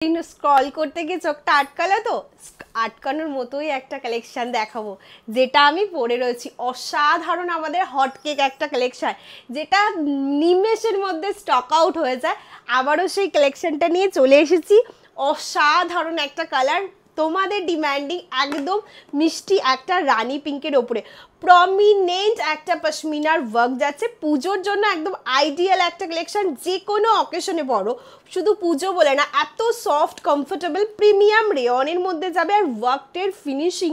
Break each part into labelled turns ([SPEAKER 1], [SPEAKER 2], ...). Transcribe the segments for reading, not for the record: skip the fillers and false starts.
[SPEAKER 1] Scroll করতে গিয়ে চোখটা আটকালো তো, আটকানোর মতোই একটা কালেকশন দেখাবো যেটা আমি পরে রয়েছি। অসাধারণ আমাদের হট কেক একটা কালেকশন, যেটা নিমেষের মধ্যে স্টক আউট হয়ে যায়। আবারও সেই কালেকশনটা নিয়ে চলে এসেছি। অসাধারণ একটা কালার, তোমাদের ডিমান্ডিং, একদম মিষ্টি একটা রানী পিঙ্কের ওপরে প্রমিনেন্ট একটা পশমিনার ওয়ার্ক যাচ্ছে। পুজোর জন্য একদম আইডিয়াল একটা কালেকশন, যে কোনো অকেশনে পরো, শুধু পুজো বলে না, এত সফট কমফোর্টেবল প্রিমিয়াম রেয়নের মধ্যে যাবে। আর ওয়ার্কটের ফিনিশিং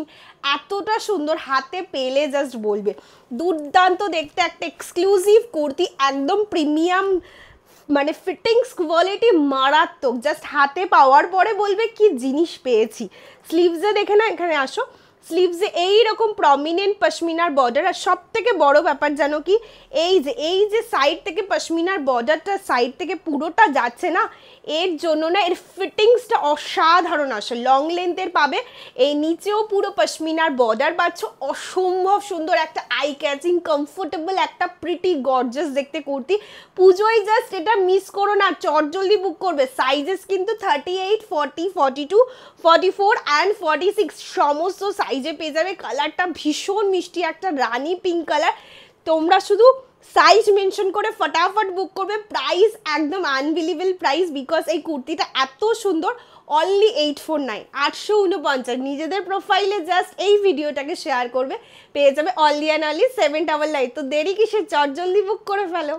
[SPEAKER 1] এতটা সুন্দর, হাতে পেলে জাস্ট বলবে দুর্দান্ত দেখতে। একটা এক্সক্লুসিভ কুর্তি, একদম প্রিমিয়াম, মানে ফিটিংস কোয়ালিটি মারাত্মক। জাস্ট হাতে পাওয়ার পরে বলবে কি জিনিস পেয়েছি। স্লিভসে দেখে না, এখানে আসো, স্লিভসে এইরকম প্রমিনেন্ট পশমিনার বর্ডার। আর সব থেকে বড় ব্যাপার জানো কি, এই যে সাইড থেকে পশমিনার বর্ডারটা সাইড থেকে পুরোটা যাচ্ছে না, এর জন্য না এর ফিটিংসটা অসাধারণ আসে। লং লেন্থের পাবে, এই নিচেও পুরো পশমিনার বর্ডার পাচ্ছ। অসম্ভব সুন্দর একটা আই ক্যাচিং কমফোর্টেবল একটা প্রিটি গর্জাস দেখতে কুর্তি। পুজোয় জাস্ট এটা মিস করো না, চটজলদি বুক করবে। সাইজেস কিন্তু 38, 40, 42, 44 অ্যান্ড 46 সমস্ত সাইজে পেয়ে যাবে। কালারটা ভীষণ মিষ্টি একটা রানী পিঙ্ক কালার। তোমরা শুধু সাইজ মেনশন করে ফটাফট বুক করবে। প্রাইস একদম আনবিলিভেবল প্রাইস, বিকজ এই কুর্তিটা এত সুন্দর। অনলি 849, 849। নিজেদের প্রোফাইলে জাস্ট এই ভিডিওটাকে শেয়ার করবে, পেয়ে যাবে অনলি অ্যান্ড অনলি 799। তো দেরি কিসের, চটজলদি বুক করে ফেলো।